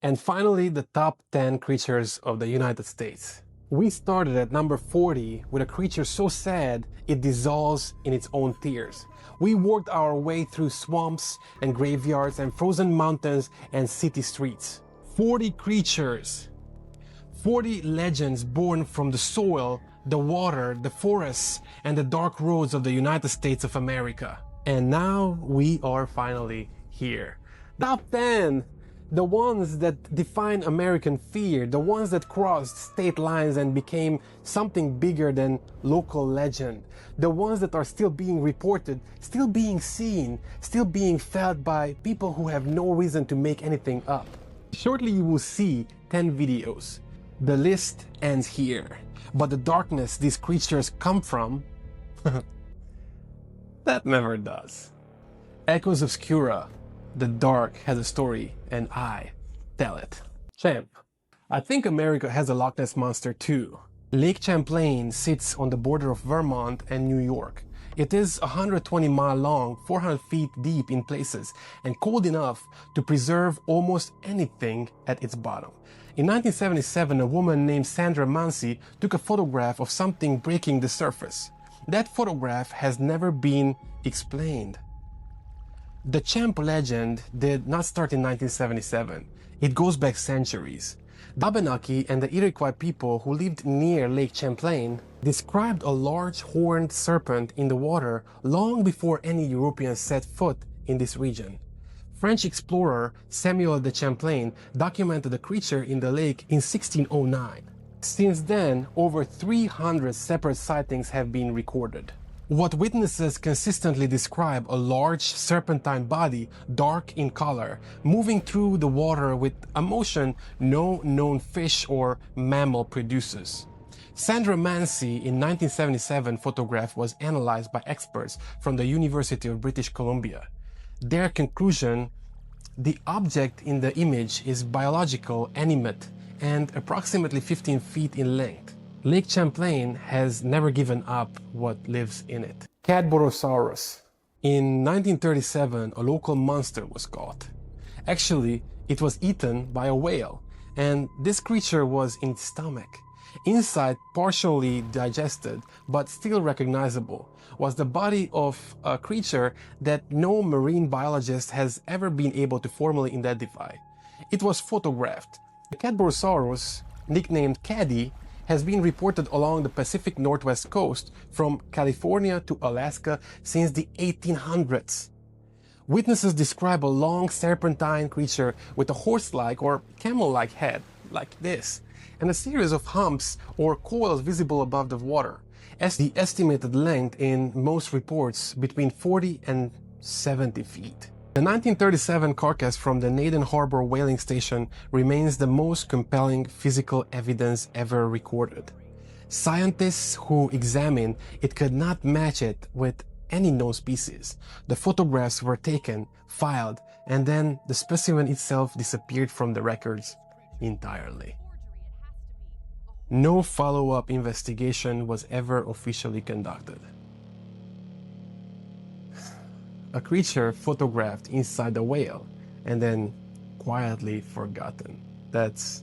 And finally, the top 10 creatures of the United States. We started at number 40 with a creature so sad it dissolves in its own tears. We worked our way through swamps and graveyards and frozen mountains and city streets. 40 creatures. 40 legends born from the soil, the water, the forests, and the dark roads of the United States of America. And now we are finally here. Top 10! The ones that define American fear, the ones that crossed state lines and became something bigger than local legend, the ones that are still being reported, still being seen, still being felt by people who have no reason to make anything up. Shortly you will see 10 videos. The list ends here, but the darkness these creatures come from, that never does. Echoes Obscura. The dark has a story, and I tell it. Champ. I think America has a Loch Ness Monster too. Lake Champlain sits on the border of Vermont and New York. It is 120 miles long, 400 feet deep in places, and cold enough to preserve almost anything at its bottom. In 1977, a woman named Sandra Mansi took a photograph of something breaking the surface. That photograph has never been explained. The Champ legend did not start in 1977. It goes back centuries. The Abenaki and the Iroquois people who lived near Lake Champlain described a large horned serpent in the water long before any Europeans set foot in this region. French explorer Samuel de Champlain documented the creature in the lake in 1609. Since then, over 300 separate sightings have been recorded. What witnesses consistently describe a large serpentine body, dark in color, moving through the water with a motion no known fish or mammal produces. Sandra Mansi in 1977 photograph was analyzed by experts from the University of British Columbia. Their conclusion: the object in the image is biological, animate, and approximately 15 feet in length. Lake Champlain has never given up what lives in it. Cadborosaurus. In 1937, a local monster was caught. Actually, it was eaten by a whale, and this creature was in its stomach. Inside, partially digested, but still recognizable, was the body of a creature that no marine biologist has ever been able to formally identify. It was photographed. The Cadborosaurus, nicknamed Caddy, has been reported along the Pacific Northwest coast from California to Alaska since the 1800s. Witnesses describe a long serpentine creature with a horse-like or camel-like head, like this, and a series of humps or coils visible above the water. The estimated length in most reports between 40 and 70 feet. The 1937 carcass from the Naden Harbor whaling station remains the most compelling physical evidence ever recorded. Scientists who examined it could not match it with any known species. The photographs were taken, filed, and then the specimen itself disappeared from the records entirely. No follow-up investigation was ever officially conducted. A creature photographed inside a whale and then quietly forgotten. That's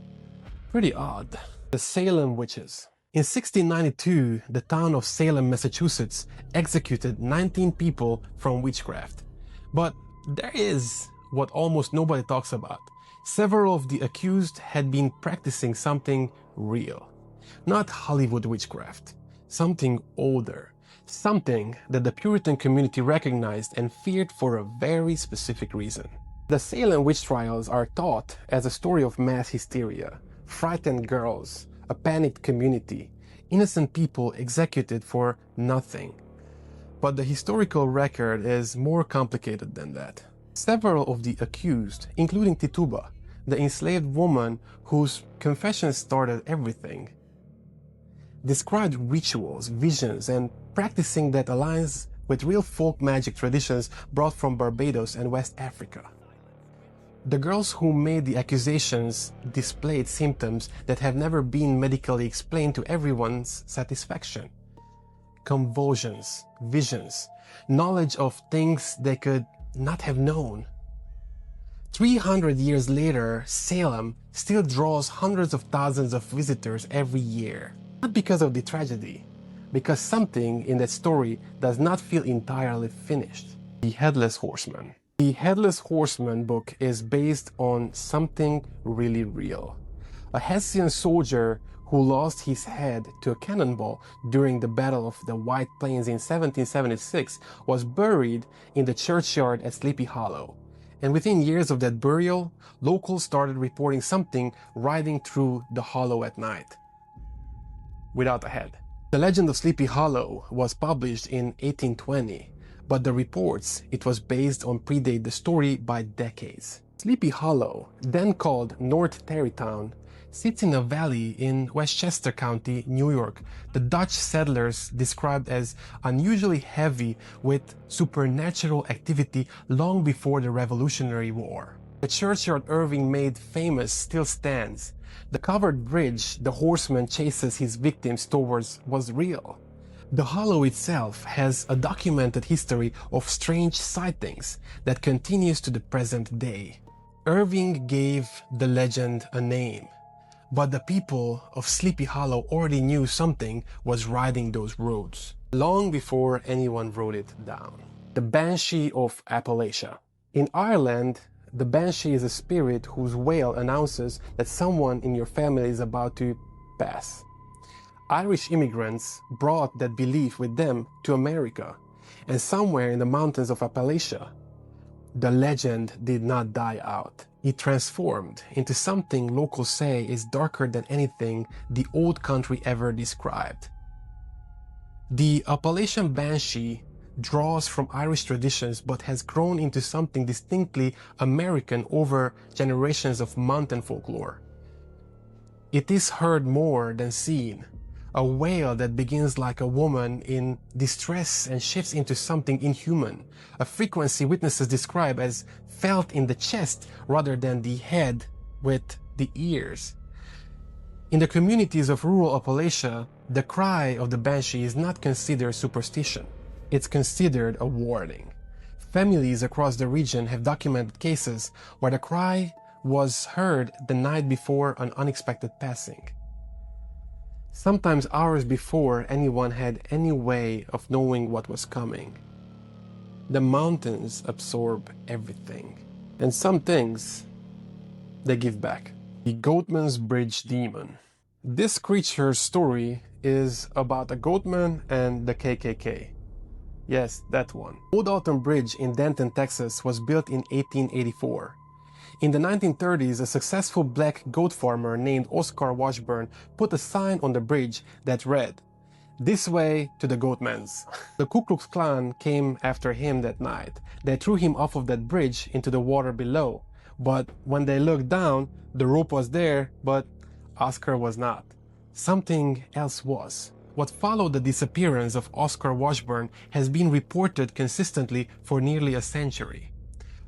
pretty odd. The Salem Witches. In 1692, the town of Salem, Massachusetts executed 19 people from witchcraft. But there is what almost nobody talks about. Several of the accused had been practicing something real. Not Hollywood witchcraft. Something older. Something that the Puritan community recognized and feared for a very specific reason. The Salem witch trials are taught as a story of mass hysteria, frightened girls, a panicked community, innocent people executed for nothing. But the historical record is more complicated than that. Several of the accused, including Tituba, the enslaved woman whose confession started everything, described rituals, visions, and practicing that aligns with real folk magic traditions brought from Barbados and West Africa. The girls who made the accusations displayed symptoms that have never been medically explained to everyone's satisfaction. Convulsions, visions, knowledge of things they could not have known. 300 years later, Salem still draws hundreds of thousands of visitors every year. Not because of the tragedy, because something in that story does not feel entirely finished. The Headless Horseman. The Headless Horseman book is based on something really real. A Hessian soldier who lost his head to a cannonball during the Battle of the White Plains in 1776 was buried in the churchyard at Sleepy Hollow. And within years of that burial, locals started reporting something riding through the hollow at night, without a head. The legend of Sleepy Hollow was published in 1820, but the reports it was based on predate the story by decades. Sleepy Hollow, then called North Tarrytown, sits in a valley in Westchester County, New York. The Dutch settlers described as unusually heavy with supernatural activity long before the Revolutionary War. The churchyard Irving made famous still stands. The covered bridge the horseman chases his victims towards was real. The hollow itself has a documented history of strange sightings that continues to the present day. Irving gave the legend a name, but the people of Sleepy Hollow already knew something was riding those roads, long before anyone wrote it down. The Banshee of Appalachia. In Ireland, the Banshee is a spirit whose wail announces that someone in your family is about to pass. Irish immigrants brought that belief with them to America, and somewhere in the mountains of Appalachia, the legend did not die out. It transformed into something locals say is darker than anything the old country ever described. The Appalachian Banshee draws from Irish traditions but has grown into something distinctly American over generations of mountain folklore. It is heard more than seen, a wail that begins like a woman in distress and shifts into something inhuman, a frequency witnesses describe as felt in the chest rather than the head with the ears. In the communities of rural Appalachia, the cry of the Banshee is not considered superstition. It's considered a warning. Families across the region have documented cases where the cry was heard the night before an unexpected passing. Sometimes hours before anyone had any way of knowing what was coming. The mountains absorb everything, and some things they give back. The Goatman's Bridge Demon. This creature's story is about a goatman and the KKK. Yes, that one. Old Alton Bridge in Denton, Texas was built in 1884. In the 1930s, a successful black goat farmer named Oscar Washburn put a sign on the bridge that read, "This way to the Goatman's." The Ku Klux Klan came after him that night. They threw him off of that bridge into the water below. But when they looked down, the rope was there, but Oscar was not. Something else was. What followed the disappearance of Oscar Washburn has been reported consistently for nearly a century.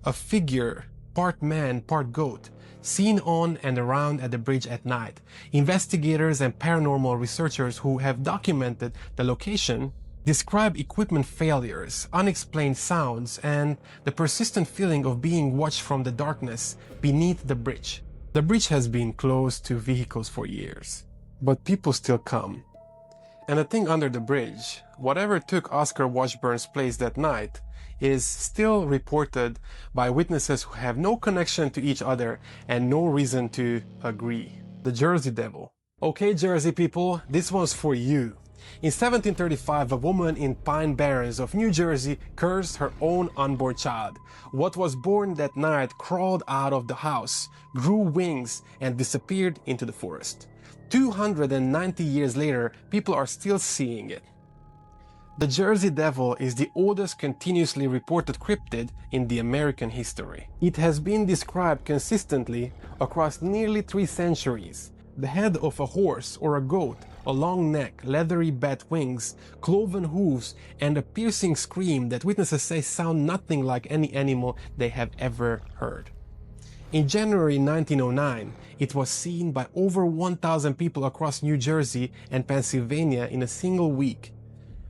A figure, part man, part goat, seen on and around at the bridge at night. Investigators and paranormal researchers who have documented the location describe equipment failures, unexplained sounds, and the persistent feeling of being watched from the darkness beneath the bridge. The bridge has been closed to vehicles for years, but people still come. And the thing under the bridge, whatever took Oscar Washburn's place that night, is still reported by witnesses who have no connection to each other and no reason to agree. The Jersey Devil. Okay, Jersey people, this one's for you. In 1735, a woman in Pine Barrens of New Jersey cursed her own unborn child. What was born that night crawled out of the house, grew wings, and disappeared into the forest. 290 years later, people are still seeing it. The Jersey Devil is the oldest continuously reported cryptid in the American history. It has been described consistently across nearly 3 centuries. The head of a horse or a goat, a long neck, leathery bat wings, cloven hooves, and a piercing scream that witnesses say sound nothing like any animal they have ever heard. In January 1909, it was seen by over 1,000 people across New Jersey and Pennsylvania in a single week.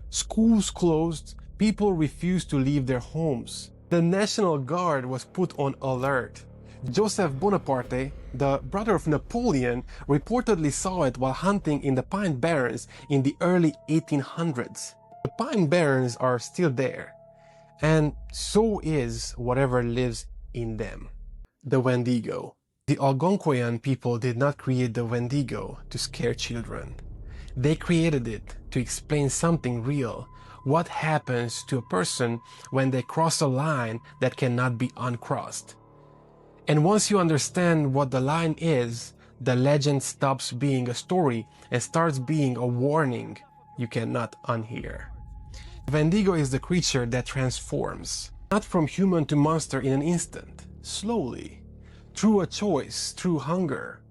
Schools closed, people refused to leave their homes. The National Guard was put on alert. Joseph Bonaparte, the brother of Napoleon, reportedly saw it while hunting in the Pine Barrens in the early 1800s. The Pine Barrens are still there, and so is whatever lives in them. The Wendigo. The Algonquian people did not create the Wendigo to scare children. They created it to explain something real. What happens to a person when they cross a line that cannot be uncrossed? And once you understand what the line is, the legend stops being a story and starts being a warning you cannot unhear. Wendigo is the creature that transforms, not from human to monster in an instant, slowly, through a choice, through hunger,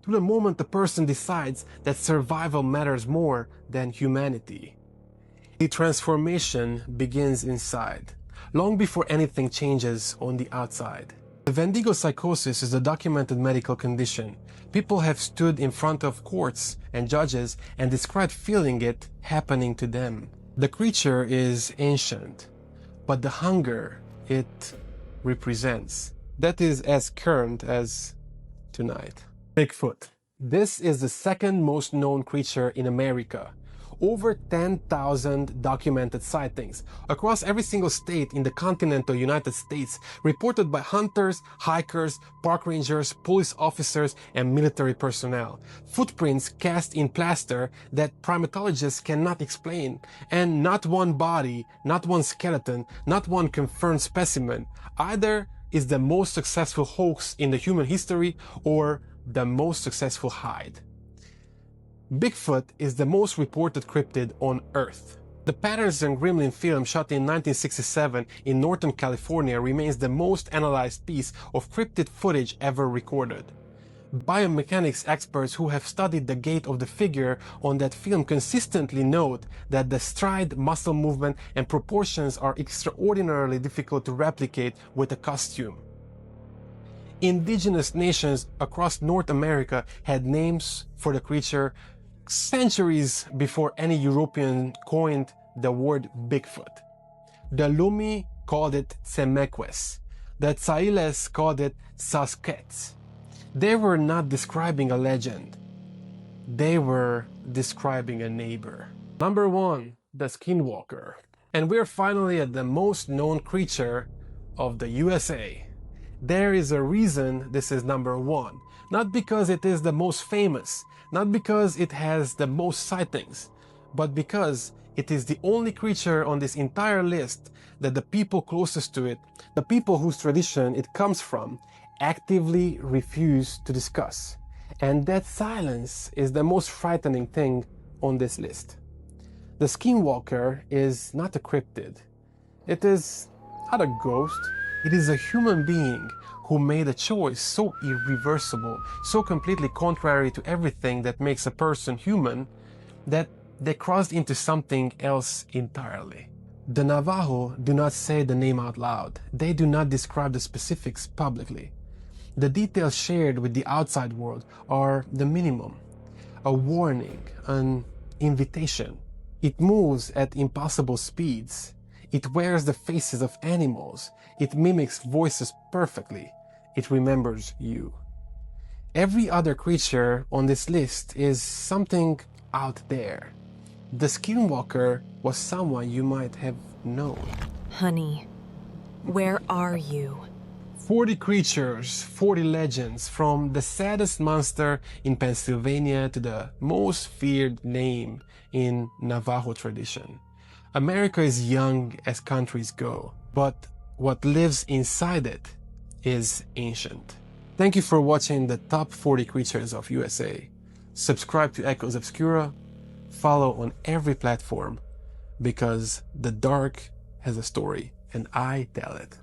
through the moment the person decides that survival matters more than humanity. The transformation begins inside, long before anything changes on the outside. The Wendigo psychosis is a documented medical condition. People have stood in front of courts and judges and described feeling it happening to them. The creature is ancient, but the hunger it represents, that is as current as tonight. Bigfoot. This is the second most known creature in America. Over 10,000 documented sightings across every single state in the continental United States, reported by hunters, hikers, park rangers, police officers, and military personnel. Footprints cast in plaster that primatologists cannot explain, and not one body, not one skeleton, not one confirmed specimen. Either is the most successful hoax in the human history or the most successful hide. Bigfoot is the most reported cryptid on Earth. The Patterson Gremlin film shot in 1967 in Northern California remains the most analyzed piece of cryptid footage ever recorded. Biomechanics experts who have studied the gait of the figure on that film consistently note that the stride, muscle movement, and proportions are extraordinarily difficult to replicate with a costume. Indigenous nations across North America had names for the creature centuries before any European coined the word Bigfoot. The Lumi called it Tsemeques. The Tsailes called it Saskets. They were not describing a legend. They were describing a neighbor. Number 1, the Skinwalker. And we're finally at the most known creature of the USA. There is a reason this is number 1. Not because it is the most famous, not because it has the most sightings, but because it is the only creature on this entire list that the people closest to it, the people whose tradition it comes from, actively refuse to discuss. And that silence is the most frightening thing on this list. The Skinwalker is not a cryptid. It is not a ghost. It is a human being who made a choice so irreversible, so completely contrary to everything that makes a person human, that they crossed into something else entirely. The Navajo do not say the name out loud. They do not describe the specifics publicly. The details shared with the outside world are the minimum. A warning, an invitation. It moves at impossible speeds. It wears the faces of animals. It mimics voices perfectly. It remembers you. Every other creature on this list is something out there. The Skinwalker was someone you might have known. Honey, where are you? 40 creatures, 40 legends, from the saddest monster in Pennsylvania to the most feared name in Navajo tradition. America is young as countries go, but what lives inside it is ancient. Thank you for watching the top 40 creatures of USA. Subscribe to Echoes Obscura, follow on every platform, because the dark has a story and I tell it.